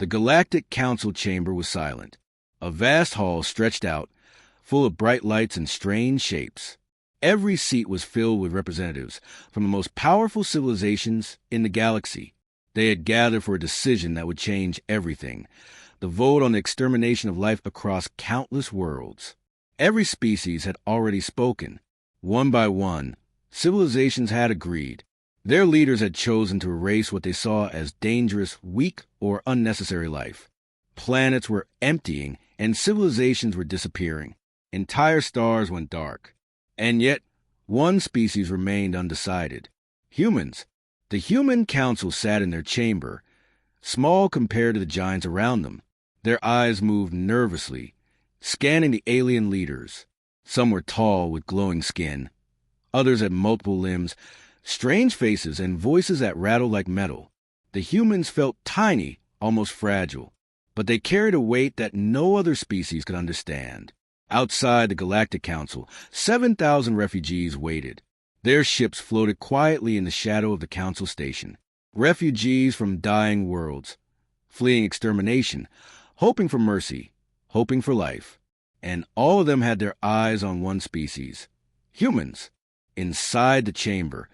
The Galactic Council chamber was silent. A vast hall stretched out, full of bright lights and strange shapes. Every seat was filled with representatives from the most powerful civilizations in the galaxy. They had gathered for a decision that would change everything, the vote on the extermination of life across countless worlds. Every species had already spoken. One by one, civilizations had agreed. Their leaders had chosen to erase what they saw as dangerous, weak, or unnecessary life. Planets were emptying, and civilizations were disappearing. Entire stars went dark. And yet, one species remained undecided. Humans. The Human Council sat in their chamber, small compared to the giants around them. Their eyes moved nervously, scanning the alien leaders. Some were tall with glowing skin. Others had multiple limbs, strange faces, and voices that rattled like metal. The humans felt tiny, almost fragile, but they carried a weight that no other species could understand. Outside the Galactic Council, 7,000 refugees waited. Their ships floated quietly in the shadow of the Council station. Refugees from dying worlds, fleeing extermination, hoping for mercy, hoping for life. And all of them had their eyes on one species. Humans. Inside the chamber,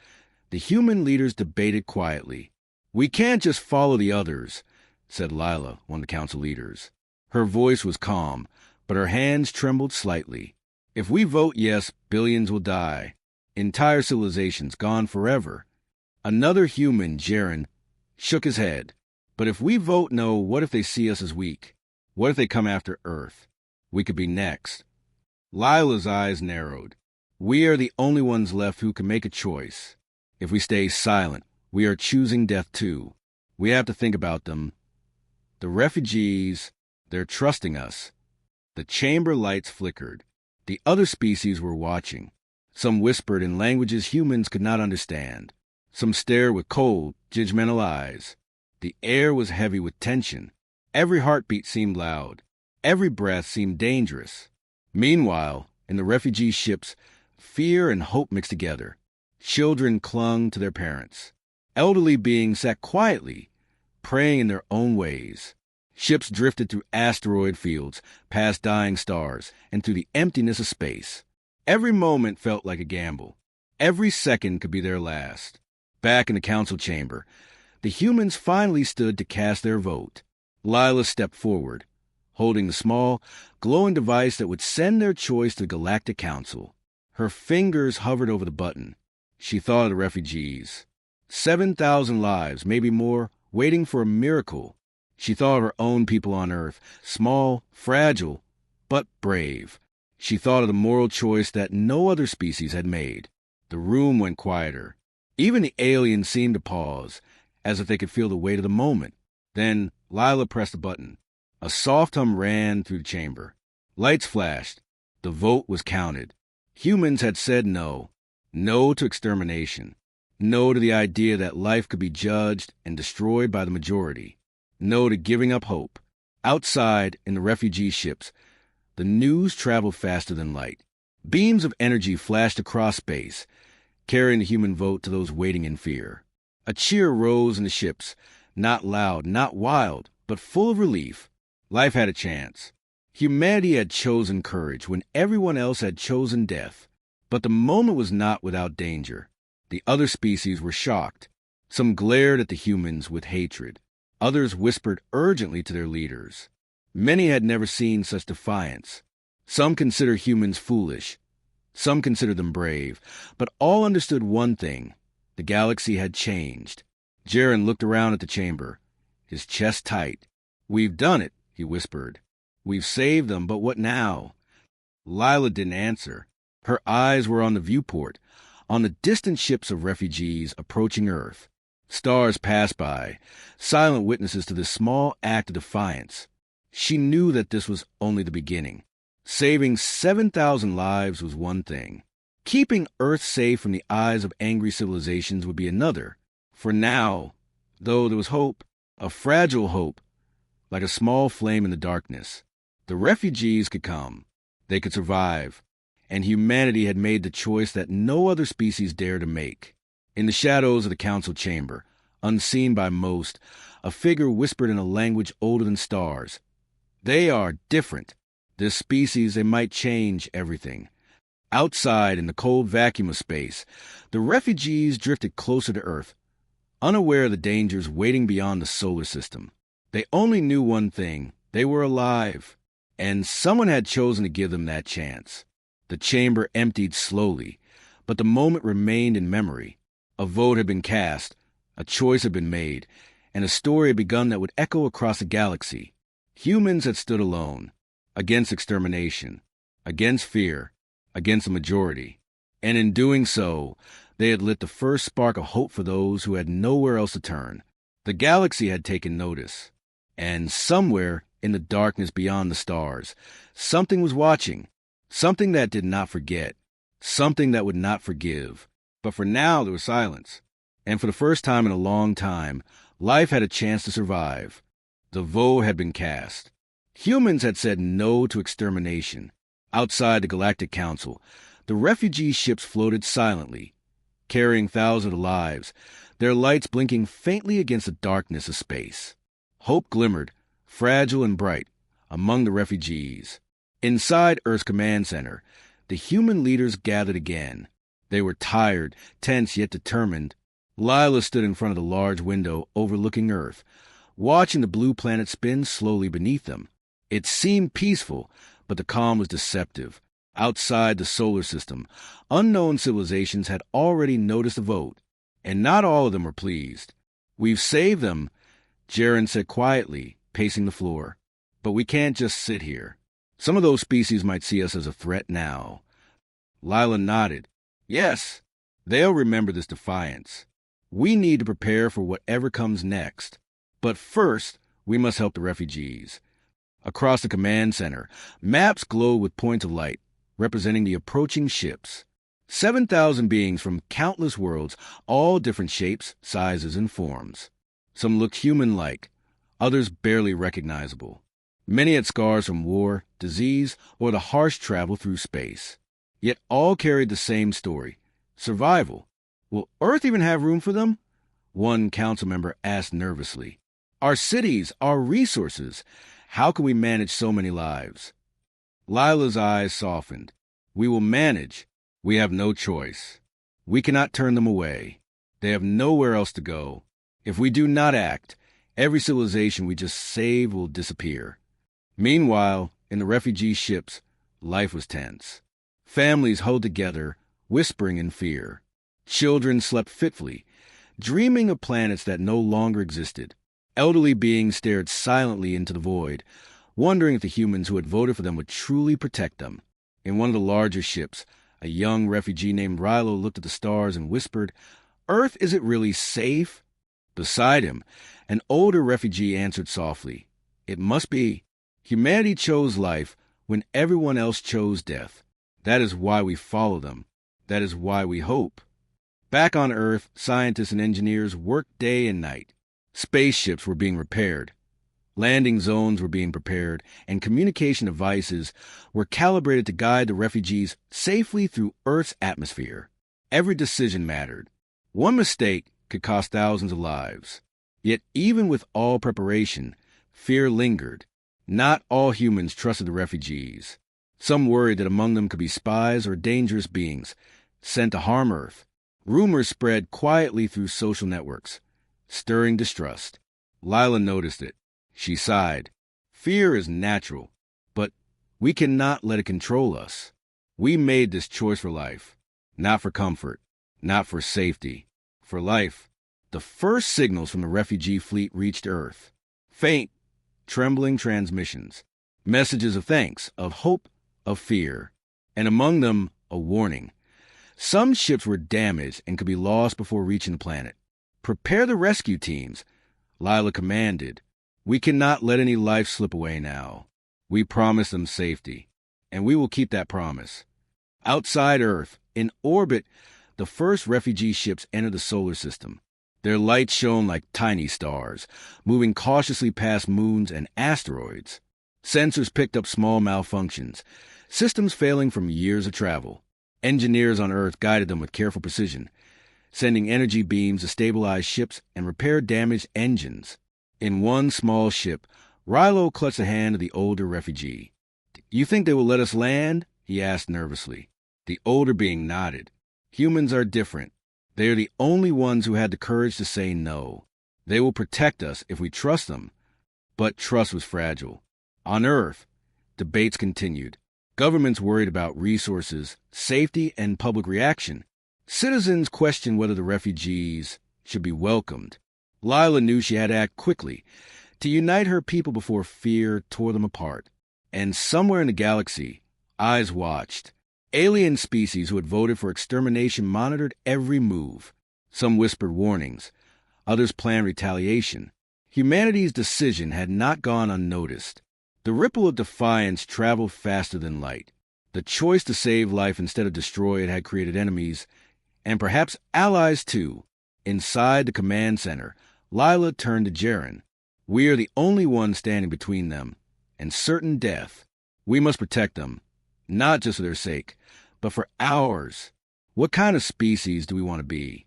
the human leaders debated quietly. "We can't just follow the others," said Lila, one of the council leaders. Her voice was calm, but her hands trembled slightly. "If we vote yes, billions will die. Entire civilizations gone forever." Another human, Jaren, shook his head. "But if we vote no, what if they see us as weak? What if they come after Earth? We could be next." Lila's eyes narrowed. "We are the only ones left who can make a choice. If we stay silent, we are choosing death too. We have to think about them. The refugees, they're trusting us." The chamber lights flickered. The other species were watching. Some whispered in languages humans could not understand. Some stared with cold, judgmental eyes. The air was heavy with tension. Every heartbeat seemed loud. Every breath seemed dangerous. Meanwhile, in the refugee ships, fear and hope mixed together. Children clung to their parents. Elderly beings sat quietly, praying in their own ways. Ships drifted through asteroid fields, past dying stars, and through the emptiness of space. Every moment felt like a gamble. Every second could be their last. Back in the council chamber, the humans finally stood to cast their vote. Lila stepped forward, holding the small, glowing device that would send their choice to the Galactic Council. Her fingers hovered over the button. She thought of the refugees. 7,000 lives, maybe more, waiting for a miracle. She thought of her own people on Earth, small, fragile, but brave. She thought of the moral choice that no other species had made. The room went quieter. Even the aliens seemed to pause, as if they could feel the weight of the moment. Then Lila pressed a button. A soft hum ran through the chamber. Lights flashed. The vote was counted. Humans had said no. No to extermination. No to the idea that life could be judged and destroyed by the majority. No to giving up hope. Outside, in the refugee ships, the news traveled faster than light. Beams of energy flashed across space, carrying the human vote to those waiting in fear. A cheer rose in the ships, not loud, not wild, but full of relief. Life had a chance. Humanity had chosen courage when everyone else had chosen death. But the moment was not without danger. The other species were shocked. Some glared at the humans with hatred. Others whispered urgently to their leaders. Many had never seen such defiance. Some considered humans foolish. Some considered them brave. But all understood one thing. The galaxy had changed. Jaren looked around at the chamber, his chest tight. "We've done it," he whispered. "We've saved them, but what now?" Lila didn't answer. Her eyes were on the viewport, on the distant ships of refugees approaching Earth. Stars passed by, silent witnesses to this small act of defiance. She knew that this was only the beginning. Saving 7,000 lives was one thing. Keeping Earth safe from the eyes of angry civilizations would be another. For now, though there was hope, a fragile hope, like a small flame in the darkness. The refugees could come. They could survive. And humanity had made the choice that no other species dared to make. In the shadows of the council chamber, unseen by most, A figure whispered in a language older than stars. They are different. This species, they might change everything. Outside, in the cold vacuum of space, the refugees drifted closer to Earth, unaware of the dangers waiting beyond the solar system. They only knew one thing: they were alive, and someone had chosen to give them that chance. The chamber emptied slowly, but the moment remained in memory. A vote had been cast, a choice had been made, and a story had begun that would echo across the galaxy. Humans had stood alone, against extermination, against fear, against the majority. And in doing so, they had lit the first spark of hope for those who had nowhere else to turn. The galaxy had taken notice, and somewhere in the darkness beyond the stars, something was watching, something that did not forget, something that would not forgive. But for now, there was silence, and for the first time in a long time, life had a chance to survive. The vote had been cast. Humans had said no to extermination. Outside the Galactic Council, the refugee ships floated silently, carrying thousands of lives, their lights blinking faintly against the darkness of space. Hope glimmered, fragile and bright, among the refugees. Inside Earth's command center, the human leaders gathered again. They were tired, tense, yet determined. Lila stood in front of the large window overlooking Earth, watching the blue planet spin slowly beneath them. It seemed peaceful, but the calm was deceptive. Outside the solar system, unknown civilizations had already noticed the vote, and not all of them were pleased. "We've saved them," Jaren said quietly, pacing the floor. "But we can't just sit here. Some of those species might see us as a threat now." Lila nodded. "Yes, they'll remember this defiance. We need to prepare for whatever comes next. But first, we must help the refugees." Across the command center, maps glowed with points of light, representing the approaching ships. 7,000 beings from countless worlds, all different shapes, sizes, and forms. Some looked human-like, others barely recognizable. Many had scars from war, disease, or the harsh travel through space. Yet all carried the same story: survival. "Will Earth even have room for them?" one council member asked nervously. "Our cities, our resources, how can we manage so many lives?" Lila's eyes softened. "We will manage. We have no choice. We cannot turn them away. They have nowhere else to go. If we do not act, every civilization we just saved will disappear." Meanwhile, in the refugee ships, life was tense. Families huddled together, whispering in fear. Children slept fitfully, dreaming of planets that no longer existed. Elderly beings stared silently into the void, wondering if the humans who had voted for them would truly protect them. In one of the larger ships, a young refugee named Rilo looked at the stars and whispered, "Earth, is it really safe?" Beside him, an older refugee answered softly, "It must be. Humanity chose life when everyone else chose death. That is why we follow them. That is why we hope." Back on Earth, scientists and engineers worked day and night. Spaceships were being repaired. Landing zones were being prepared, and communication devices were calibrated to guide the refugees safely through Earth's atmosphere. Every decision mattered. One mistake could cost thousands of lives. Yet even with all preparation, fear lingered. Not all humans trusted the refugees. Some worried that among them could be spies or dangerous beings sent to harm Earth. Rumors spread quietly through social networks, stirring distrust. Lila noticed it. She sighed. Fear is natural, but we cannot let it control us. We made this choice for life, not for comfort, not for safety, for life. The first signals from the refugee fleet reached Earth. Faint, trembling transmissions. Messages of thanks, of hope, of fear. And among them, a warning. Some ships were damaged and could be lost before reaching the planet. "Prepare the rescue teams," Lila commanded. "We cannot let any life slip away now. We promised them safety, and we will keep that promise." Outside Earth, in orbit, the first refugee ships entered the solar system. Their lights shone like tiny stars, moving cautiously past moons and asteroids. Sensors picked up small malfunctions, systems failing from years of travel. Engineers on Earth guided them with careful precision, sending energy beams to stabilize ships and repair damaged engines. In one small ship, Rilo clutched the hand of the older refugee. "You think they will let us land?" he asked nervously. The older being nodded. "Humans are different. They are the only ones who had the courage to say no. They will protect us if we trust them." But trust was fragile. On Earth, debates continued. Governments worried about resources, safety, and public reaction. Citizens questioned whether the refugees should be welcomed. Lila knew she had to act quickly to unite her people before fear tore them apart. And somewhere in the galaxy, eyes watched. Alien species who had voted for extermination monitored every move. Some whispered warnings. Others planned retaliation. Humanity's decision had not gone unnoticed. The ripple of defiance traveled faster than light. The choice to save life instead of destroy it had created enemies, and perhaps allies too. Inside the command center, Lila turned to Jaren. "We are the only ones standing between them and certain death. We must protect them, not just for their sake, but for ours. What kind of species do we want to be?"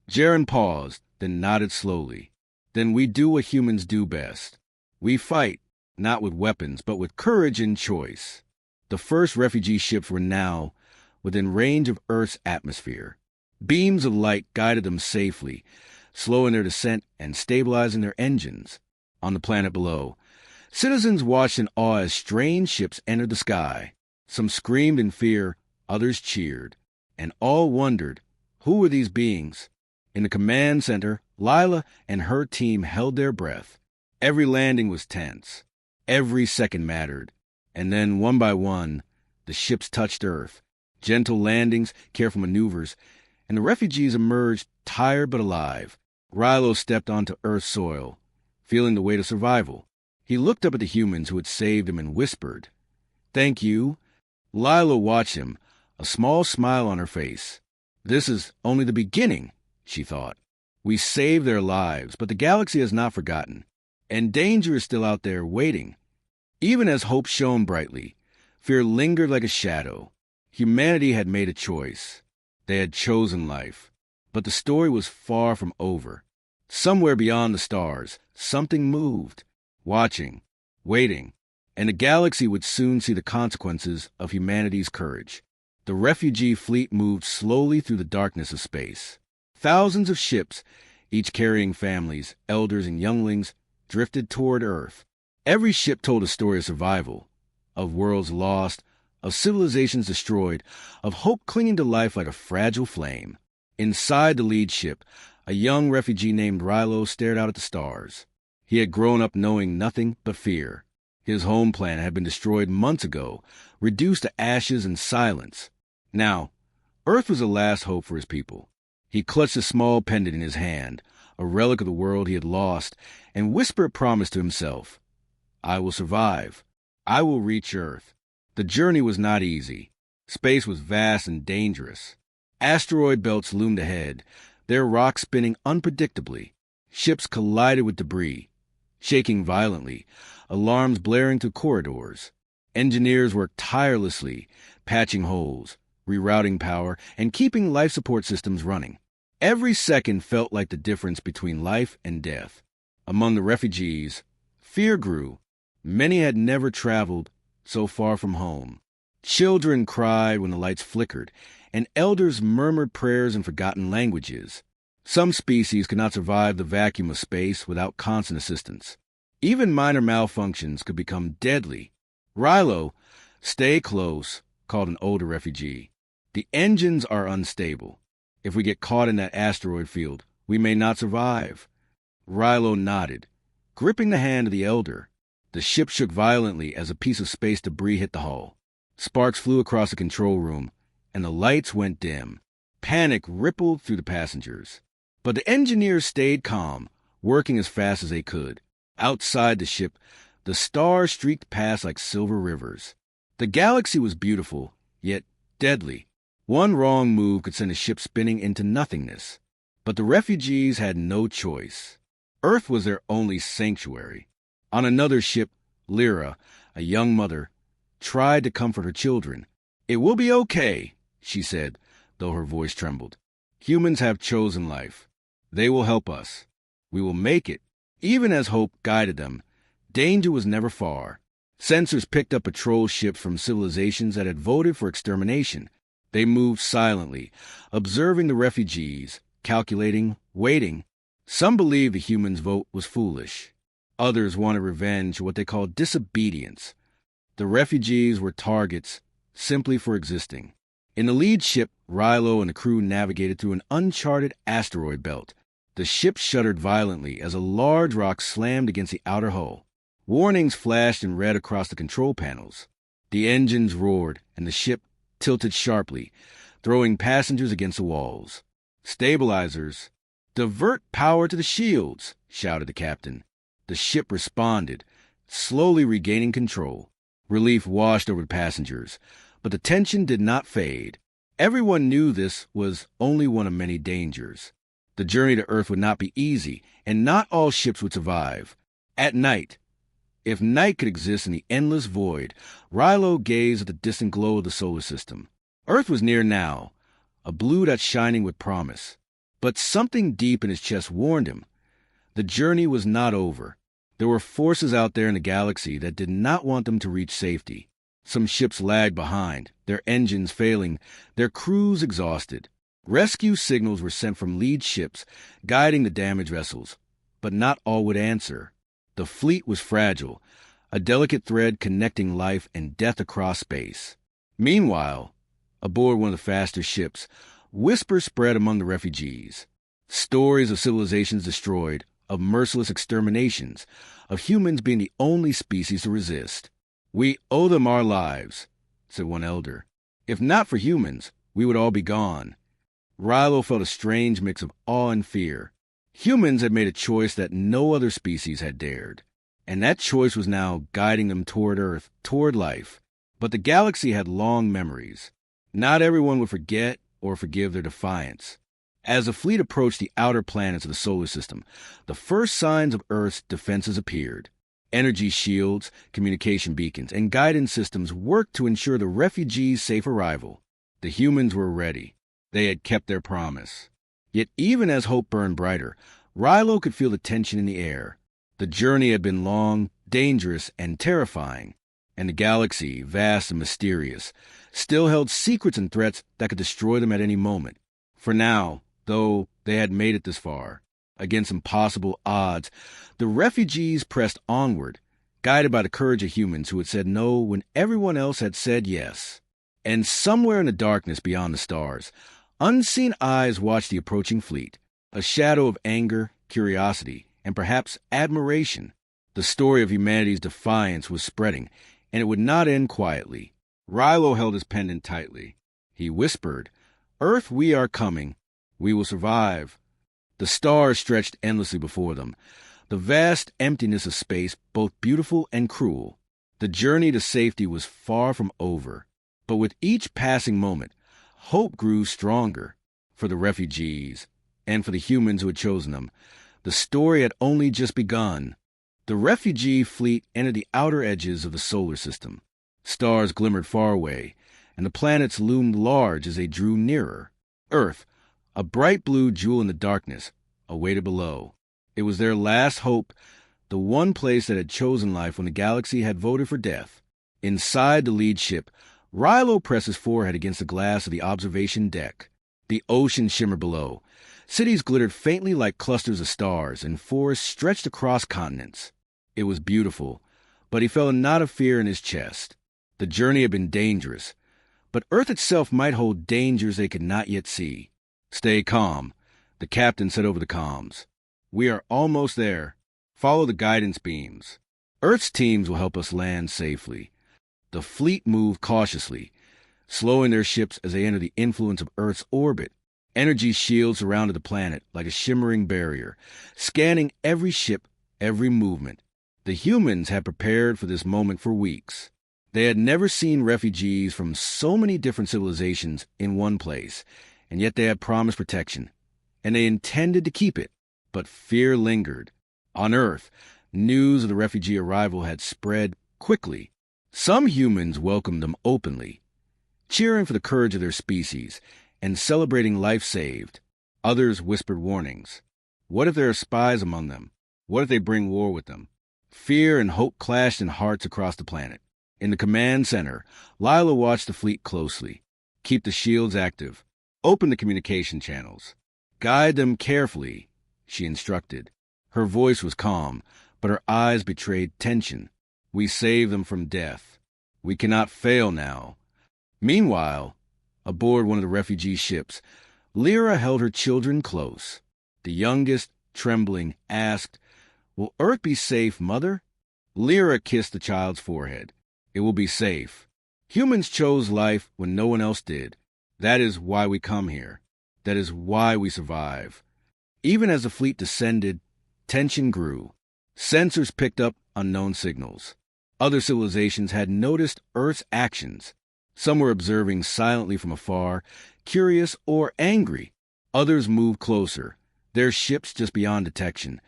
Jaren paused, then nodded slowly. "Then we do what humans do best. We fight, not with weapons, but with courage and choice." The first refugee ships were now within range of Earth's atmosphere. Beams of light guided them safely, slowing their descent and stabilizing their engines. On the planet below, citizens watched in awe as strange ships entered the sky. Some screamed in fear, others cheered, and all wondered, who were these beings? In the command center, Lila and her team held their breath. Every landing was tense. Every second mattered. And then, one by one, the ships touched Earth. Gentle landings, careful maneuvers, and the refugees emerged tired but alive. Rilo stepped onto Earth's soil, feeling the weight of survival. He looked up at the humans who had saved him and whispered, "Thank you." Lila watched him, a small smile on her face. "This is only the beginning," she thought. "We saved their lives, but the galaxy has not forgotten, and danger is still out there waiting." Even as hope shone brightly, fear lingered like a shadow. Humanity had made a choice. They had chosen life. But the story was far from over. Somewhere beyond the stars, something moved, watching, waiting, and the galaxy would soon see the consequences of humanity's courage. The refugee fleet moved slowly through the darkness of space. Thousands of ships, each carrying families, elders, and younglings, drifted toward Earth. Every ship told a story of survival, of worlds lost, of civilizations destroyed, of hope clinging to life like a fragile flame. Inside the lead ship, a young refugee named Rilo stared out at the stars. He had grown up knowing nothing but fear. His home planet had been destroyed months ago, reduced to ashes and silence. Now, Earth was the last hope for his people. He clutched a small pendant in his hand, a relic of the world he had lost, and whispered a promise to himself. "I will survive. I will reach Earth." The journey was not easy. Space was vast and dangerous. Asteroid belts loomed ahead, their rocks spinning unpredictably. Ships collided with debris, shaking violently, alarms blaring through corridors. Engineers worked tirelessly, patching holes, rerouting power, and keeping life support systems running. Every second felt like the difference between life and death. Among the refugees, fear grew. Many had never traveled so far from home. Children cried when the lights flickered, and elders murmured prayers in forgotten languages. Some species could not survive the vacuum of space without constant assistance. Even minor malfunctions could become deadly. Rilo, "Stay close," called an older refugee. "The engines are unstable. If we get caught in that asteroid field, we may not survive." Rilo nodded, gripping the hand of the elder. The ship shook violently as a piece of space debris hit the hull. Sparks flew across the control room, and the lights went dim. Panic rippled through the passengers. But the engineers stayed calm, working as fast as they could. Outside the ship, the stars streaked past like silver rivers. The galaxy was beautiful, yet deadly. One wrong move could send a ship spinning into nothingness. But the refugees had no choice. Earth was their only sanctuary. On another ship, Lyra, a young mother, tried to comfort her children. "It will be okay," she said, though her voice trembled. "Humans have chosen life. They will help us. We will make it. Even as hope guided them, danger was never far. Sensors picked up patrol ships from civilizations that had voted for extermination. They moved silently, observing the refugees, calculating, waiting. Some believed the humans' vote was foolish. Others wanted revenge, what they called disobedience. The refugees were targets simply for existing. In the lead ship, Rilo and the crew navigated through an uncharted asteroid belt. The ship shuddered violently as a large rock slammed against the outer hull. Warnings flashed in red across the control panels. The engines roared, and the ship tilted sharply, throwing passengers against the walls. "Stabilizers! Divert power to the shields!" shouted the captain. The ship responded, slowly regaining control. Relief washed over the passengers, but the tension did not fade. Everyone knew this was only one of many dangers. The journey to Earth would not be easy, and not all ships would survive. At night, if night could exist in the endless void, Rilo gazed at the distant glow of the solar system. Earth was near now, a blue that's shining with promise. But something deep in his chest warned him. The journey was not over. There were forces out there in the galaxy that did not want them to reach safety. Some ships lagged behind, their engines failing, their crews exhausted. Rescue signals were sent from lead ships, guiding the damaged vessels. But not all would answer. The fleet was fragile, a delicate thread connecting life and death across space. Meanwhile, aboard one of the faster ships, whispers spread among the refugees. Stories of civilizations destroyed, of merciless exterminations, of humans being the only species to resist. "We owe them our lives," said one elder. "If not for humans, we would all be gone." Rilo felt a strange mix of awe and fear. Humans had made a choice that no other species had dared, and that choice was now guiding them toward Earth, toward life. But the galaxy had long memories. Not everyone would forget or forgive their defiance. As the fleet approached the outer planets of the solar system, the first signs of Earth's defenses appeared. Energy shields, communication beacons, and guidance systems worked to ensure the refugees' safe arrival. The humans were ready. They had kept their promise. Yet even as hope burned brighter, Rilo could feel the tension in the air. The journey had been long, dangerous, and terrifying, and the galaxy, vast and mysterious, still held secrets and threats that could destroy them at any moment. For now, though they had made it this far, against impossible odds, the refugees pressed onward, guided by the courage of humans who had said no when everyone else had said yes. And somewhere in the darkness beyond the stars, unseen eyes watched the approaching fleet, a shadow of anger, curiosity, and perhaps admiration. The story of humanity's defiance was spreading, and it would not end quietly. Rilo held his pendant tightly. He whispered, "Earth, we are coming. We will survive." The stars stretched endlessly before them, the vast emptiness of space both beautiful and cruel. The journey to safety was far from over, but with each passing moment, hope grew stronger. For the refugees, and for the humans who had chosen them, the story had only just begun. The refugee fleet entered the outer edges of the solar system. Stars glimmered far away, and the planets loomed large as they drew nearer. Earth, a bright blue jewel in the darkness, awaited below. It was their last hope, the one place that had chosen life when the galaxy had voted for death. Inside the lead ship, Rilo pressed his forehead against the glass of the observation deck. The ocean shimmered below. Cities glittered faintly like clusters of stars, and forests stretched across continents. It was beautiful, but he felt a knot of fear in his chest. The journey had been dangerous, but Earth itself might hold dangers they could not yet see. "Stay calm," the captain said over the comms. "We are almost there. Follow the guidance beams. Earth's teams will help us land safely." The fleet moved cautiously, slowing their ships as they entered the influence of Earth's orbit. Energy shields surrounded the planet like a shimmering barrier, scanning every ship, every movement. The humans had prepared for this moment for weeks. They had never seen refugees from so many different civilizations in one place, and yet they had promised protection, and they intended to keep it. But fear lingered. On Earth, news of the refugee arrival had spread quickly. Some humans welcomed them openly, cheering for the courage of their species and celebrating life saved. Others whispered warnings. What if there are spies among them? What if they bring war with them? Fear and hope clashed in hearts across the planet. In the command center, Lila watched the fleet closely. Keep the shields active. Open the communication channels. Guide them carefully, she instructed. Her voice was calm, but her eyes betrayed tension. We saved them from death. We cannot fail now. Meanwhile, aboard one of the refugee ships, Lyra held her children close. The youngest, trembling, asked, "Will Earth be safe, Mother?" Lyra kissed the child's forehead. "It will be safe. Humans chose life when no one else did. That is why we come here. That is why we survive." Even as the fleet descended, tension grew. Sensors picked up unknown signals. Other civilizations had noticed Earth's actions. Some were observing silently from afar, curious or angry. Others moved closer, their ships just beyond detection,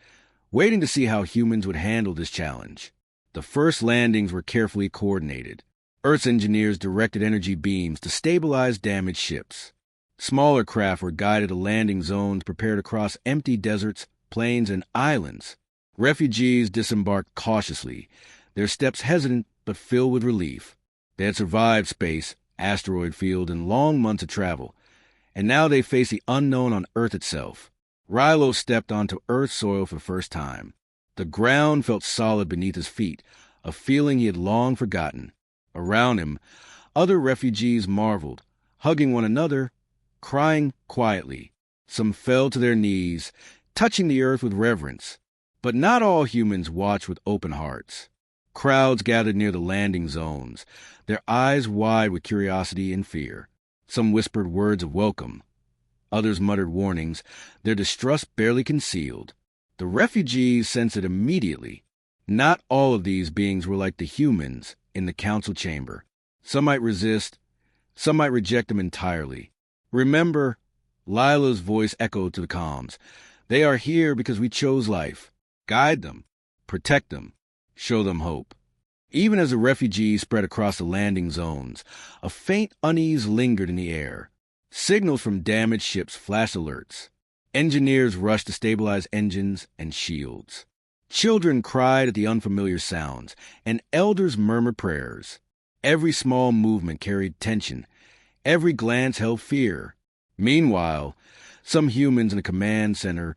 waiting to see how humans would handle this challenge. The first landings were carefully coordinated. Earth's engineers directed energy beams to stabilize damaged ships. Smaller craft were guided to landing zones prepared across empty deserts, plains, and islands. Refugees disembarked cautiously, their steps hesitant but filled with relief. They had survived space, asteroid field, and long months of travel, and now they faced the unknown on Earth itself. Rilo stepped onto Earth's soil for the first time. The ground felt solid beneath his feet, a feeling he had long forgotten. Around him, other refugees marveled, hugging one another, crying quietly. Some fell to their knees, touching the earth with reverence. But not all humans watched with open hearts. Crowds gathered near the landing zones, their eyes wide with curiosity and fear. Some whispered words of welcome. Others muttered warnings, their distrust barely concealed. The refugees sensed it immediately. Not all of these beings were like the humans in the council chamber. Some might resist, some might reject them entirely. "Remember," Lila's voice echoed to the comms, "they are here because we chose life. Guide them, protect them, show them hope." Even as the refugees spread across the landing zones, a faint unease lingered in the air. Signals from damaged ships flashed alerts. Engineers rushed to stabilize engines and shields. Children cried at the unfamiliar sounds, and elders murmured prayers. Every small movement carried tension. Every glance held fear. Meanwhile, some humans in the command center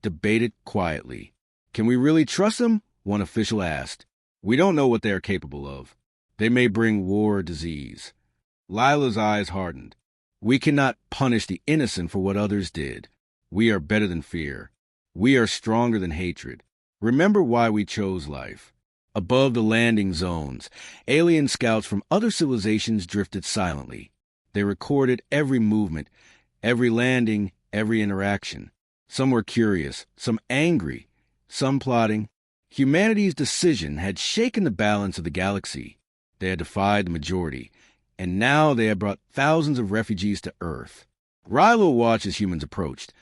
debated quietly. "Can we really trust them?" one official asked. "We don't know what they are capable of. They may bring war or disease." Lila's eyes hardened. "We cannot punish the innocent for what others did. We are better than fear. We are stronger than hatred. Remember why we chose life." Above the landing zones, alien scouts from other civilizations drifted silently. They recorded every movement, every landing, every interaction. Some were curious, some angry, some plotting. Humanity's decision had shaken the balance of the galaxy. They had defied the majority, and now they had brought thousands of refugees to Earth. Rilo watched as humans approached,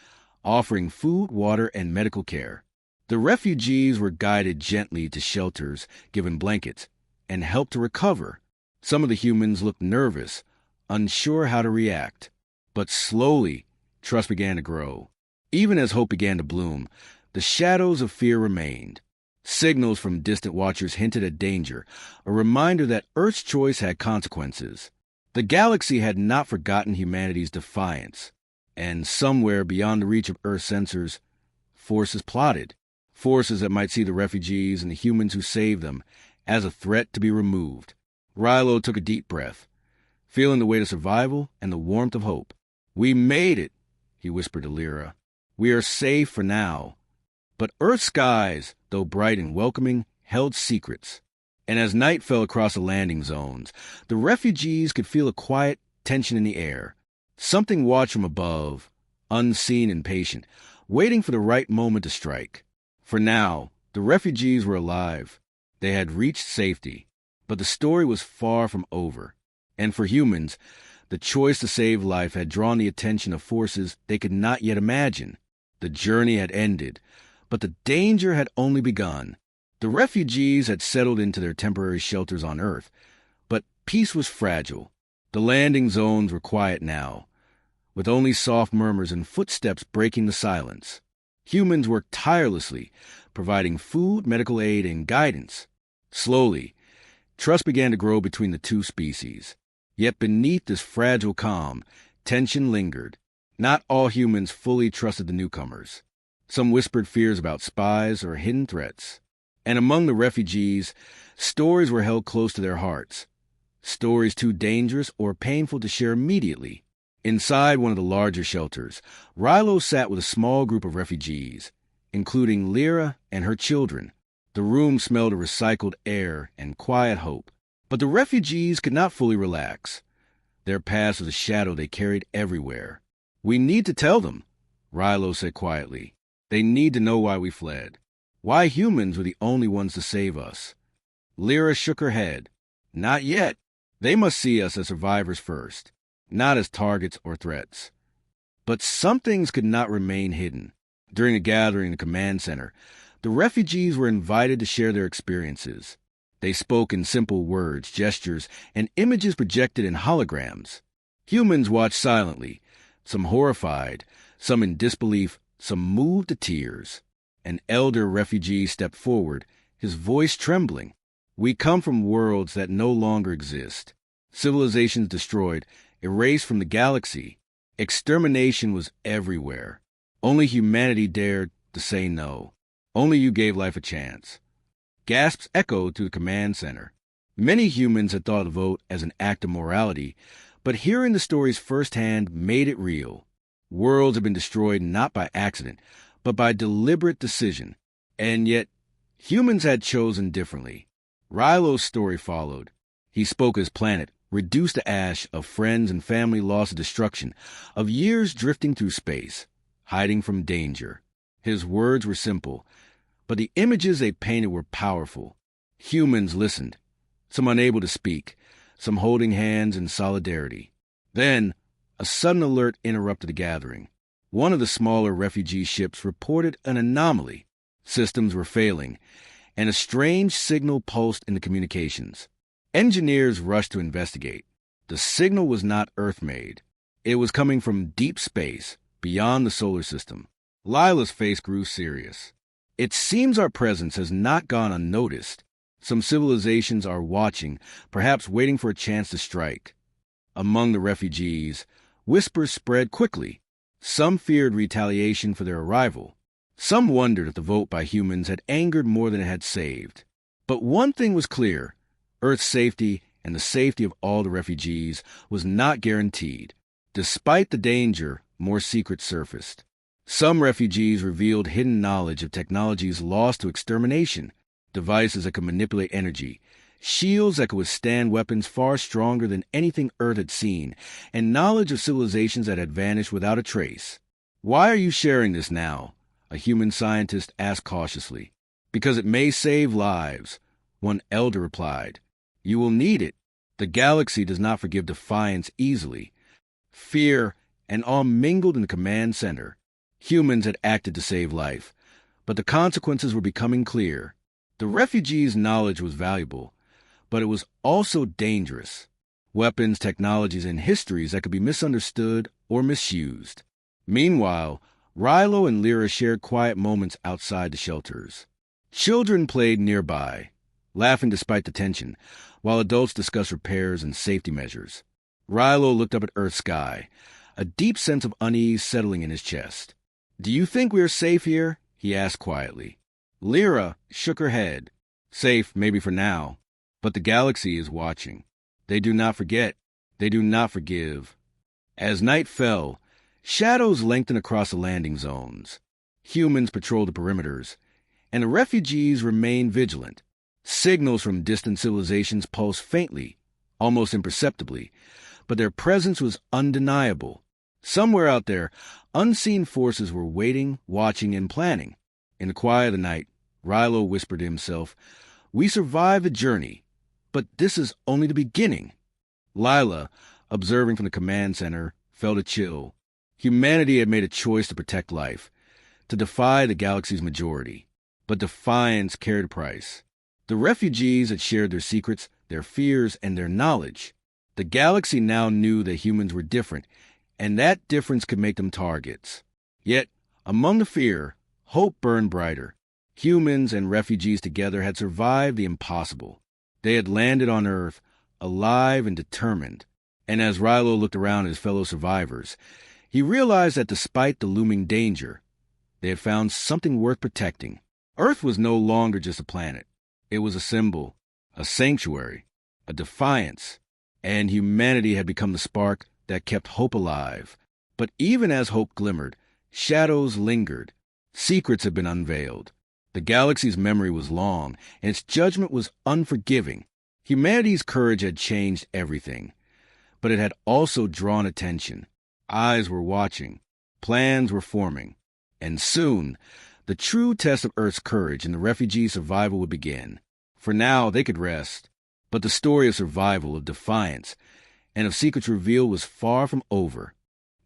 offering food, water, and medical care. The refugees were guided gently to shelters, given blankets, and helped to recover. Some of the humans looked nervous, unsure how to react. But slowly, trust began to grow. Even as hope began to bloom, the shadows of fear remained. Signals from distant watchers hinted at danger, a reminder that Earth's choice had consequences. The galaxy had not forgotten humanity's defiance. And somewhere beyond the reach of Earth sensors, forces plotted. Forces that might see the refugees and the humans who saved them as a threat to be removed. Rilo took a deep breath, feeling the weight of survival and the warmth of hope. "We made it," he whispered to Lyra. "We are safe for now." But Earth's skies, though bright and welcoming, held secrets. And as night fell across the landing zones, the refugees could feel a quiet tension in the air. Something watched from above, unseen and patient, waiting for the right moment to strike. For now, the refugees were alive. They had reached safety. But the story was far from over. And for humans, the choice to save life had drawn the attention of forces they could not yet imagine. The journey had ended, but the danger had only begun. The refugees had settled into their temporary shelters on Earth, but peace was fragile. The landing zones were quiet now, with only soft murmurs and footsteps breaking the silence. Humans worked tirelessly, providing food, medical aid, and guidance. Slowly, trust began to grow between the two species. Yet beneath this fragile calm, tension lingered. Not all humans fully trusted the newcomers. Some whispered fears about spies or hidden threats. And among the refugees, stories were held close to their hearts. Stories too dangerous or painful to share immediately. Inside one of the larger shelters, Rilo sat with a small group of refugees, including Lyra and her children. The room smelled of recycled air and quiet hope. But the refugees could not fully relax. Their past was a shadow they carried everywhere. "We need to tell them," Rilo said quietly. "They need to know why we fled. Why humans were the only ones to save us." Lyra shook her head. "Not yet. They must see us as survivors first, not as targets or threats." But some things could not remain hidden. During a gathering in the command center, the refugees were invited to share their experiences. They spoke in simple words, gestures, and images projected in holograms. Humans watched silently, some horrified, some in disbelief, some moved to tears. An elder refugee stepped forward, his voice trembling. "We come from worlds that no longer exist. Civilizations destroyed, erased from the galaxy. Extermination was everywhere. Only humanity dared to say no. Only you gave life a chance." Gasps echoed through the command center. Many humans had thought of the vote as an act of morality, but hearing the stories firsthand made it real. Worlds had been destroyed not by accident, but by deliberate decision. And yet, humans had chosen differently. Rilo's story followed. He spoke of his planet, reduced to ash, of friends and family lost to destruction, of years drifting through space, hiding from danger. His words were simple, but the images they painted were powerful. Humans listened, some unable to speak, some holding hands in solidarity. Then, a sudden alert interrupted the gathering. One of the smaller refugee ships reported an anomaly. Systems were failing, and a strange signal pulsed in the communications. Engineers rushed to investigate. The signal was not Earth-made. It was coming from deep space, beyond the solar system. Lila's face grew serious. "It seems our presence has not gone unnoticed. Some civilizations are watching, perhaps waiting for a chance to strike." Among the refugees, whispers spread quickly. Some feared retaliation for their arrival. Some wondered if the vote by humans had angered more than it had saved. But one thing was clear: Earth's safety and the safety of all the refugees was not guaranteed. Despite the danger, more secrets surfaced. Some refugees revealed hidden knowledge of technologies lost to extermination, devices that could manipulate energy, shields that could withstand weapons far stronger than anything Earth had seen, and knowledge of civilizations that had vanished without a trace. "Why are you sharing this now?" a human scientist asked cautiously. "Because it may save lives," one elder replied. "You will need it. The galaxy does not forgive defiance easily." Fear and awe mingled in the command center. Humans had acted to save life, but the consequences were becoming clear. The refugees' knowledge was valuable, but it was also dangerous. Weapons, technologies, and histories that could be misunderstood or misused. Meanwhile, Rilo and Lyra shared quiet moments outside the shelters. Children played nearby, laughing despite the tension, while adults discussed repairs and safety measures. Rilo looked up at Earth's sky, a deep sense of unease settling in his chest. "Do you think we are safe here?" he asked quietly. Lyra shook her head. "Safe, maybe for now, but the galaxy is watching. They do not forget. They do not forgive." As night fell, shadows lengthened across the landing zones. Humans patrolled the perimeters, and the refugees remained vigilant. Signals from distant civilizations pulsed faintly, almost imperceptibly, but their presence was undeniable. Somewhere out there, unseen forces were waiting, watching, and planning. In the quiet of the night, Rilo whispered to himself, "We survived the journey, but this is only the beginning." Lila, observing from the command center, felt a chill. Humanity had made a choice to protect life, to defy the galaxy's majority. But defiance carried a price. The refugees had shared their secrets, their fears, and their knowledge. The galaxy now knew that humans were different, and that difference could make them targets. Yet, among the fear, hope burned brighter. Humans and refugees together had survived the impossible. They had landed on Earth, alive and determined. And as Rilo looked around at his fellow survivors, he realized that despite the looming danger, they had found something worth protecting. Earth was no longer just a planet. It was a symbol, a sanctuary, a defiance, and humanity had become the spark that kept hope alive. But even as hope glimmered, shadows lingered. Secrets had been unveiled. The galaxy's memory was long, and its judgment was unforgiving. Humanity's courage had changed everything, but it had also drawn attention. Eyes were watching, plans were forming, and soon, the true test of Earth's courage and the refugee survival would begin. For now, they could rest, but the story of survival, of defiance, and of secrets revealed was far from over.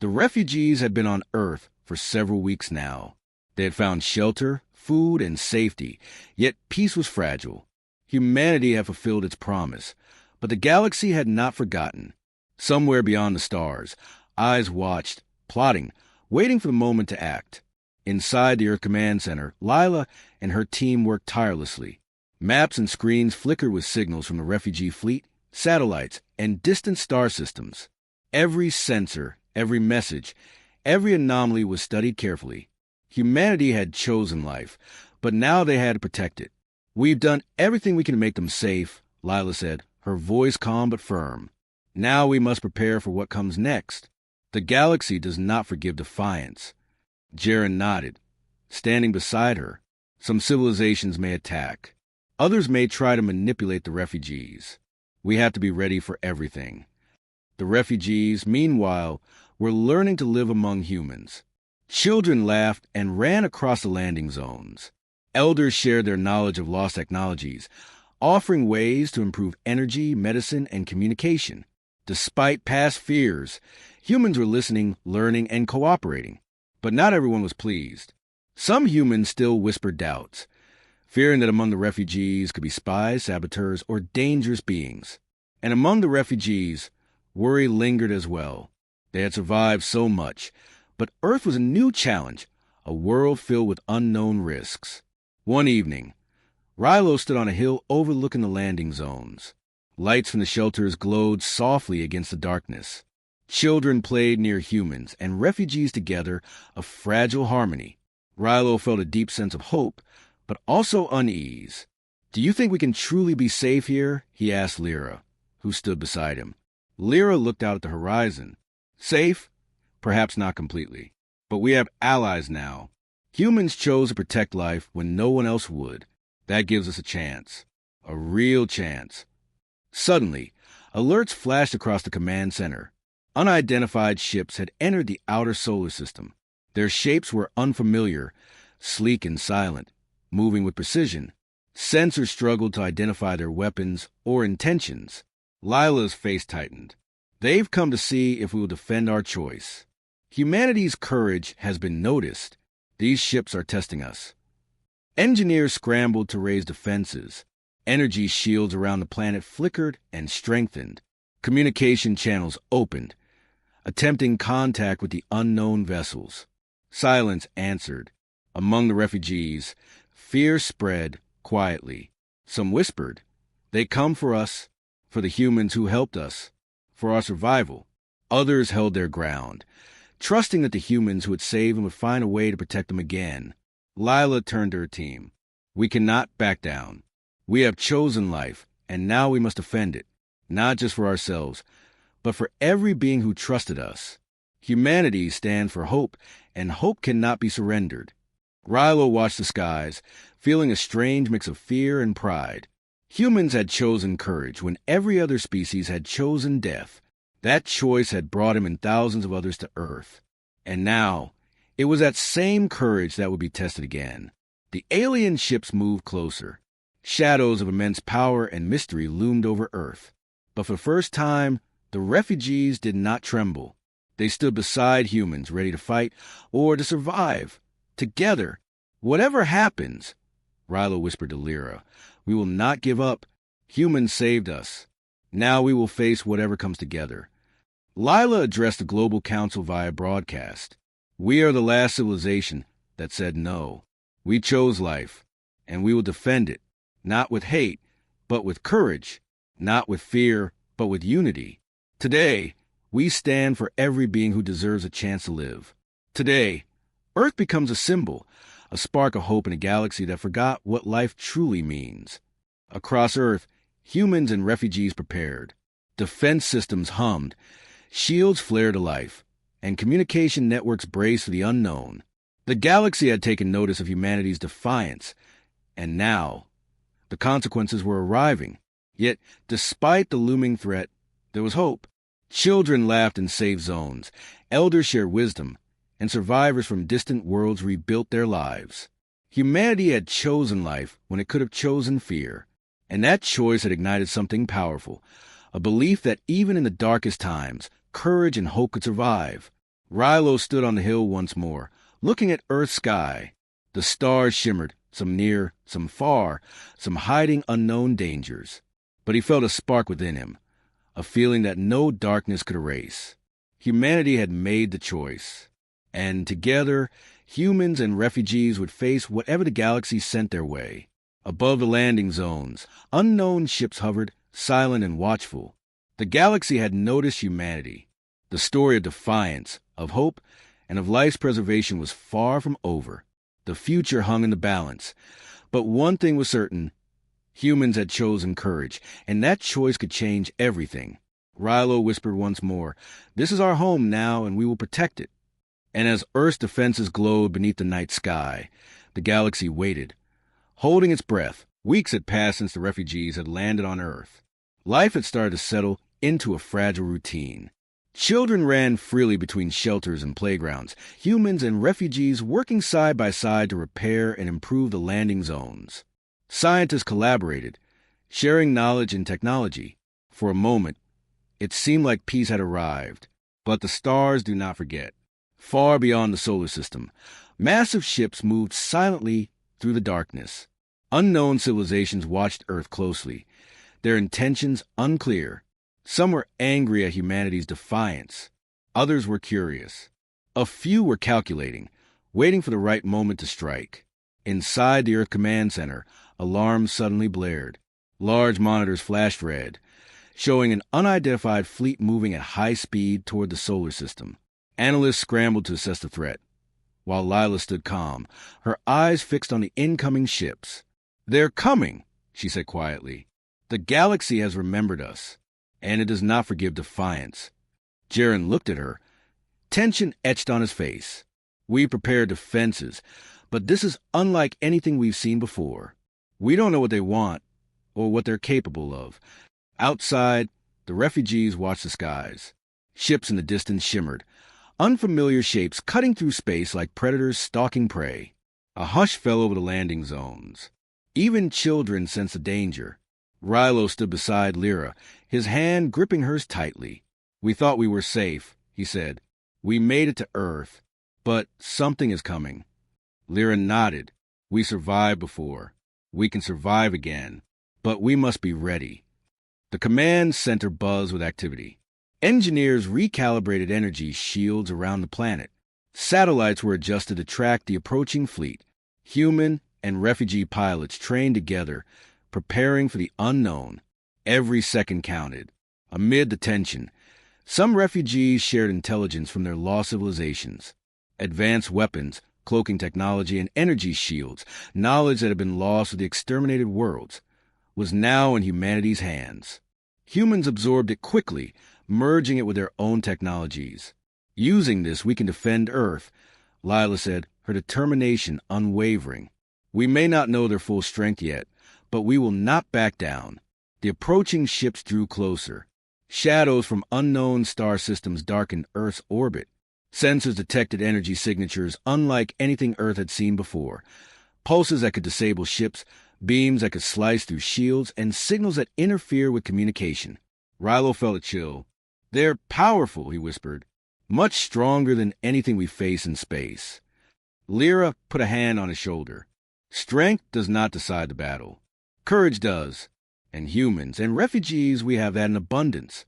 The refugees had been on Earth for several weeks now. They had found shelter, food, and safety, yet peace was fragile. Humanity had fulfilled its promise, but the galaxy had not forgotten. Somewhere beyond the stars, eyes watched, plotting, waiting for the moment to act. Inside the Earth Command Center, Lila and her team worked tirelessly. Maps and screens flickered with signals from the refugee fleet, satellites, and distant star systems. Every sensor, every message, every anomaly was studied carefully. Humanity had chosen life, but now they had to protect it. "We've done everything we can to make them safe," Lila said, her voice calm but firm. "Now we must prepare for what comes next. The galaxy does not forgive defiance." Jaren nodded, standing beside her. "Some civilizations may attack. Others may try to manipulate the refugees. We have to be ready for everything." The refugees, meanwhile, were learning to live among humans. Children laughed and ran across the landing zones. Elders shared their knowledge of lost technologies, offering ways to improve energy, medicine, and communication. Despite past fears, humans were listening, learning, and cooperating. But not everyone was pleased. Some humans still whispered doubts, fearing that among the refugees could be spies, saboteurs, or dangerous beings. And among the refugees, worry lingered as well. They had survived so much, but Earth was a new challenge, a world filled with unknown risks. One evening, Rilo stood on a hill overlooking the landing zones. Lights from the shelters glowed softly against the darkness. Children played near humans and refugees together, a fragile harmony. Rilo felt a deep sense of hope, but also unease. "Do you think we can truly be safe here?" he asked Lyra, who stood beside him. Lyra looked out at the horizon. "Safe? Perhaps not completely. But we have allies now. Humans chose to protect life when no one else would. That gives us a chance. A real chance." Suddenly, alerts flashed across the command center. Unidentified ships had entered the outer solar system. Their shapes were unfamiliar, sleek and silent, moving with precision. Sensors struggled to identify their weapons or intentions. Lila's face tightened. "They've come to see if we will defend our choice. Humanity's courage has been noticed. These ships are testing us." Engineers scrambled to raise defenses. Energy shields around the planet flickered and strengthened. Communication channels opened, attempting contact with the unknown vessels. Silence answered. Among the refugees, fear spread quietly. Some whispered, "They come for us, for the humans who helped us, for our survival." Others held their ground, trusting that the humans who had saved them would find a way to protect them again. Lila turned to her team. "We cannot back down. We have chosen life, and now we must defend it, not just for ourselves, but for every being who trusted us. Humanity stands for hope, and hope cannot be surrendered." Rilo watched the skies, feeling a strange mix of fear and pride. Humans had chosen courage when every other species had chosen death. That choice had brought him and thousands of others to Earth. And now, it was that same courage that would be tested again. The alien ships moved closer. Shadows of immense power and mystery loomed over Earth. But for the first time, the refugees did not tremble. They stood beside humans, ready to fight or to survive. Together, whatever happens, Rilo whispered to Lyra, "we will not give up. Humans saved us. Now we will face whatever comes together." Lila addressed the Global Council via broadcast. "We are the last civilization that said no. We chose life. and we will defend it, not with hate, but with courage, not with fear, but with unity. Today, we stand for every being who deserves a chance to live. Today, Earth becomes a symbol, a spark of hope in a galaxy that forgot what life truly means. Across Earth, humans and refugees prepared. Defense systems hummed, shields flared to life, and communication networks braced for the unknown. The galaxy had taken notice of humanity's defiance, and now the consequences were arriving. Yet, despite the looming threat, there was hope. Children laughed in safe zones, elders shared wisdom, and survivors from distant worlds rebuilt their lives. Humanity had chosen life when it could have chosen fear, and that choice had ignited something powerful, a belief that even in the darkest times, courage and hope could survive. Rilo stood on the hill once more, looking at Earth's sky. The stars shimmered, some near, some far, some hiding unknown dangers. But he felt a spark within him, a feeling that no darkness could erase. Humanity had made the choice, and together, humans and refugees would face whatever the galaxy sent their way. Above the landing zones, unknown ships hovered, silent and watchful. The galaxy had noticed humanity. The story of defiance, of hope, and of life's preservation was far from over. The future hung in the balance. But one thing was certain. Humans had chosen courage, and that choice could change everything. Rilo whispered once more, "This is our home now, and we will protect it." And as Earth's defenses glowed beneath the night sky, the galaxy waited, holding its breath. Weeks had passed since the refugees had landed on Earth. Life had started to settle into a fragile routine. Children ran freely between shelters and playgrounds, humans and refugees working side by side to repair and improve the landing zones. Scientists collaborated, sharing knowledge and technology. For a moment, it seemed like peace had arrived. But the stars do not forget. Far beyond the solar system, massive ships moved silently through the darkness. Unknown civilizations watched Earth closely, their intentions unclear. Some were angry at humanity's defiance. Others were curious. A few were calculating, waiting for the right moment to strike. Inside the Earth Command Center, alarms suddenly blared. Large monitors flashed red, showing an unidentified fleet moving at high speed toward the solar system. Analysts scrambled to assess the threat, while Lila stood calm, her eyes fixed on the incoming ships. "They're coming," she said quietly. "The galaxy has remembered us, and it does not forgive defiance." Jaren looked at her, tension etched on his face. "We prepare defenses, but this is unlike anything we've seen before. We don't know what they want or what they're capable of." Outside, the refugees watched the skies. Ships in the distance shimmered, unfamiliar shapes cutting through space like predators stalking prey. A hush fell over the landing zones. Even children sensed the danger. Rilo stood beside Lyra, his hand gripping hers tightly. "We thought we were safe," he said. "We made it to Earth, but something is coming." Lyra nodded. "We survived before. We can survive again, but we must be ready." The command center buzzed with activity. Engineers recalibrated energy shields around the planet. Satellites were adjusted to track the approaching fleet. Human and refugee pilots trained together, preparing for the unknown. Every second counted. Amid the tension, some refugees shared intelligence from their lost civilizations. Advanced weapons, cloaking technology, and energy shields, knowledge that had been lost with the exterminated worlds, was now in humanity's hands. Humans absorbed it quickly, merging it with their own technologies. "Using this, we can defend Earth," Lila said, her determination unwavering. "We may not know their full strength yet, but we will not back down." The approaching ships drew closer. Shadows from unknown star systems darkened Earth's orbit. Sensors detected energy signatures unlike anything Earth had seen before. Pulses that could disable ships, beams that could slice through shields, and signals that interfere with communication. Rilo felt a chill. "They're powerful," he whispered. "Much stronger than anything we face in space." Lyra put a hand on his shoulder. "Strength does not decide the battle. Courage does. And humans and refugees, we have that in abundance."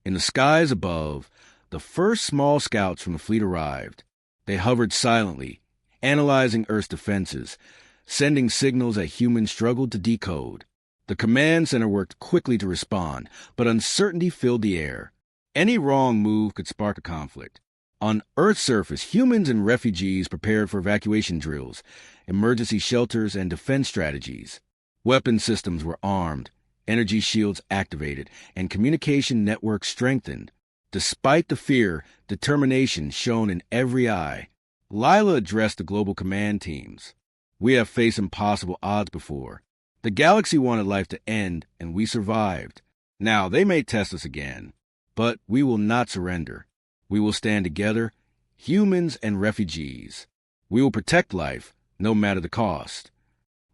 In the skies above, the first small scouts from the fleet arrived. They hovered silently, analyzing Earth's defenses, sending signals that humans struggled to decode. The command center worked quickly to respond, but uncertainty filled the air. Any wrong move could spark a conflict. On Earth's surface, humans and refugees prepared for evacuation drills, emergency shelters, and defense strategies. Weapon systems were armed, energy shields activated, and communication networks strengthened. Despite the fear, determination shone in every eye. Lila addressed the global command teams. We have faced impossible odds before. The galaxy wanted life to end, and we survived. Now, they may test us again, but we will not surrender. We will stand together, humans and refugees. We will protect life, no matter the cost.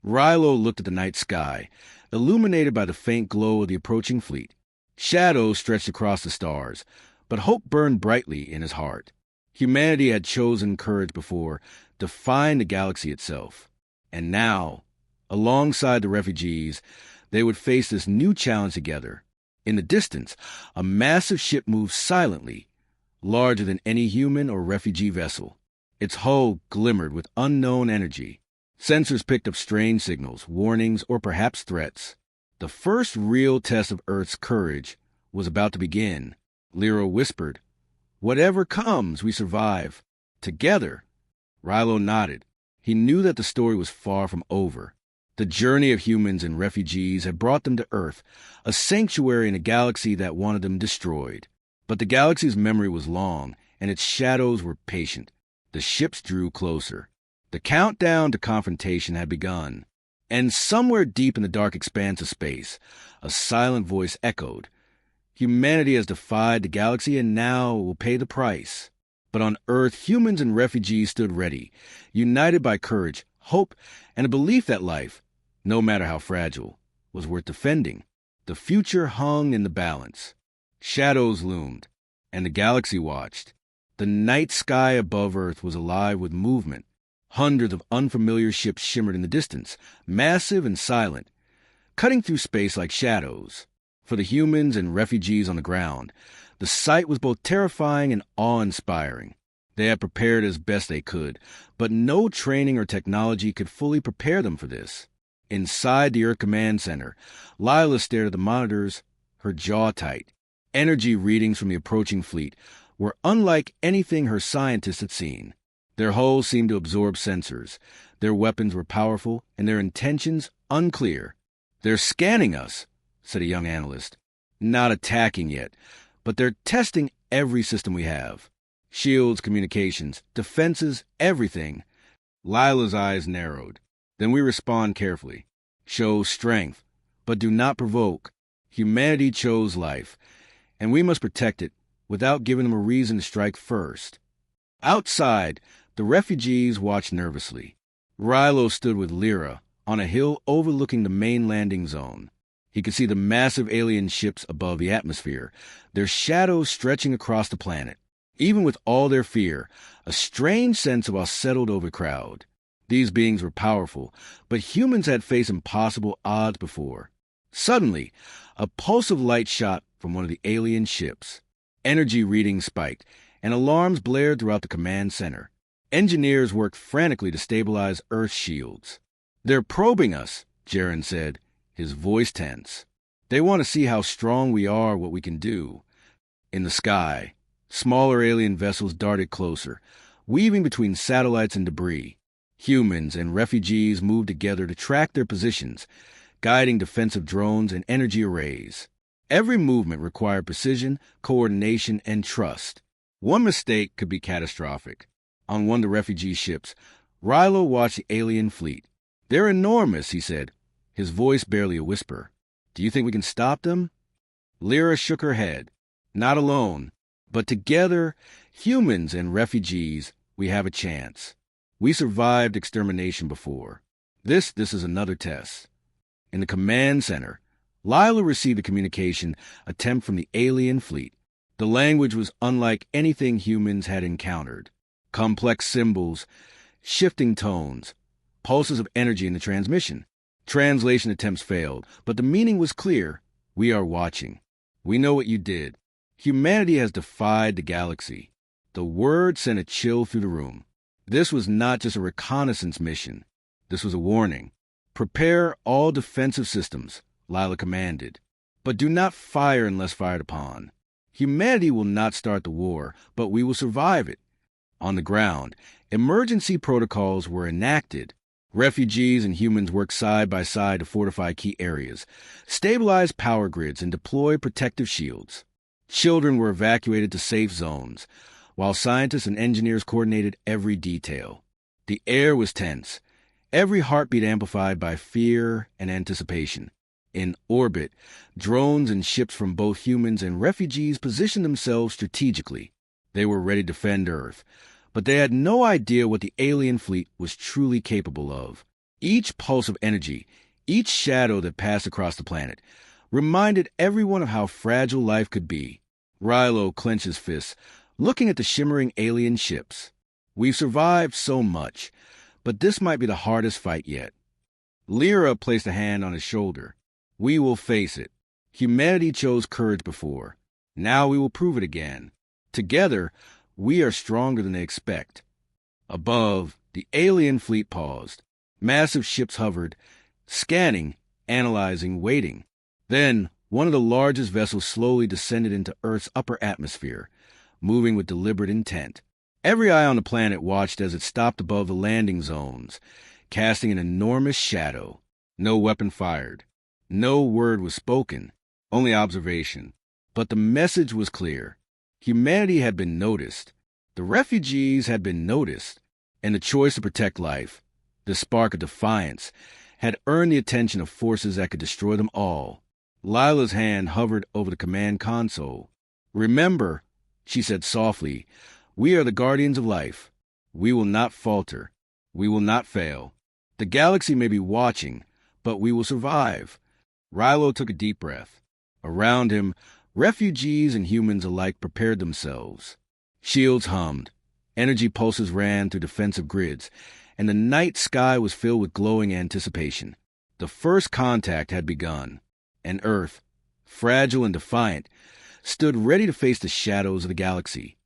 Rilo looked at the night sky, illuminated by the faint glow of the approaching fleet. Shadows stretched across the stars, but hope burned brightly in his heart. Humanity had chosen courage before, defying the galaxy itself. And now, alongside the refugees, they would face this new challenge together. In the distance, a massive ship moved silently, larger than any human or refugee vessel. Its hull glimmered with unknown energy. Sensors picked up strange signals, warnings, or perhaps threats. The first real test of Earth's courage was about to begin. Lyra whispered, "Whatever comes, we survive. Together." Rilo nodded. He knew that the story was far from over. The journey of humans and refugees had brought them to Earth, a sanctuary in a galaxy that wanted them destroyed. But the galaxy's memory was long, and its shadows were patient. The ships drew closer. The countdown to confrontation had begun. And somewhere deep in the dark expanse of space, a silent voice echoed. Humanity has defied the galaxy and now will pay the price. But on Earth, humans and refugees stood ready, united by courage, hope, and a belief that life, no matter how fragile, was worth defending. The future hung in the balance. Shadows loomed, and the galaxy watched. The night sky above Earth was alive with movement. Hundreds of unfamiliar ships shimmered in the distance, massive and silent, cutting through space like shadows. For the humans and refugees on the ground, the sight was both terrifying and awe-inspiring. They had prepared as best they could, but no training or technology could fully prepare them for this. Inside the Earth Command Center, Lila stared at the monitors, her jaw tight. Energy readings from the approaching fleet were unlike anything her scientists had seen. Their hulls seemed to absorb sensors. Their weapons were powerful, and their intentions unclear. "They're scanning us," said a young analyst. "Not attacking yet, but they're testing every system we have. Shields, communications, defenses, everything." Lila's eyes narrowed. "Then we respond carefully. Show strength, but do not provoke. Humanity chose life, and we must protect it without giving them a reason to strike first." Outside, the refugees watched nervously. Rilo stood with Lyra on a hill overlooking the main landing zone. He could see the massive alien ships above the atmosphere, their shadows stretching across the planet. Even with all their fear, a strange sense of awe settled over the crowd. These beings were powerful, but humans had faced impossible odds before. Suddenly, a pulse of light shot from one of the alien ships. Energy readings spiked, and alarms blared throughout the command center. Engineers worked frantically to stabilize Earth's shields. "They're probing us," Jaren said, his voice tense. "They want to see how strong we are, what we can do." In the sky, smaller alien vessels darted closer, weaving between satellites and debris. Humans and refugees moved together to track their positions, guiding defensive drones and energy arrays. Every movement required precision, coordination, and trust. One mistake could be catastrophic. On one of the refugee ships, Rilo watched the alien fleet. "They're enormous," he said, his voice barely a whisper. "Do you think we can stop them?" Lyra shook her head. "Not alone, but together, humans and refugees, we have a chance. We survived extermination before. This is another test." In the command center, Lila received a communication attempt from the alien fleet. The language was unlike anything humans had encountered. Complex symbols, shifting tones, pulses of energy in the transmission. Translation attempts failed, but the meaning was clear. "We are watching. We know what you did. Humanity has defied the galaxy." The word sent a chill through the room. This was not just a reconnaissance mission. This was a warning. Prepare all defensive systems, Lila commanded. But do not fire unless fired upon. Humanity will not start the war, but we will survive it. On the ground, emergency protocols were enacted. Refugees and humans worked side by side to fortify key areas, stabilize power grids, and deploy protective shields. Children were evacuated to safe zones, while scientists and engineers coordinated every detail. The air was tense, every heartbeat amplified by fear and anticipation. In orbit, drones and ships from both humans and refugees positioned themselves strategically. They were ready to defend Earth, but they had no idea what the alien fleet was truly capable of. Each pulse of energy, each shadow that passed across the planet, reminded everyone of how fragile life could be. Rilo clenched his fists, looking at the shimmering alien ships. We've survived so much, but this might be the hardest fight yet. Lyra placed a hand on his shoulder. We will face it. Humanity chose courage before. Now we will prove it again. Together, we are stronger than they expect. Above, the alien fleet paused. Massive ships hovered, scanning, analyzing, waiting. Then, one of the largest vessels slowly descended into Earth's upper atmosphere, moving with deliberate intent. Every eye on the planet watched as it stopped above the landing zones, casting an enormous shadow. No weapon fired. No word was spoken, only observation. But the message was clear. Humanity had been noticed. The refugees had been noticed. And the choice to protect life, the spark of defiance, had earned the attention of forces that could destroy them all. Lila's hand hovered over the command console. Remember, she said softly, we are the guardians of life. We will not falter. We will not fail. The galaxy may be watching, but we will survive. Rilo took a deep breath. Around him, refugees and humans alike prepared themselves. Shields hummed. Energy pulses ran through defensive grids, and the night sky was filled with glowing anticipation. The first contact had begun, and Earth, fragile and defiant, stood ready to face the shadows of the galaxy.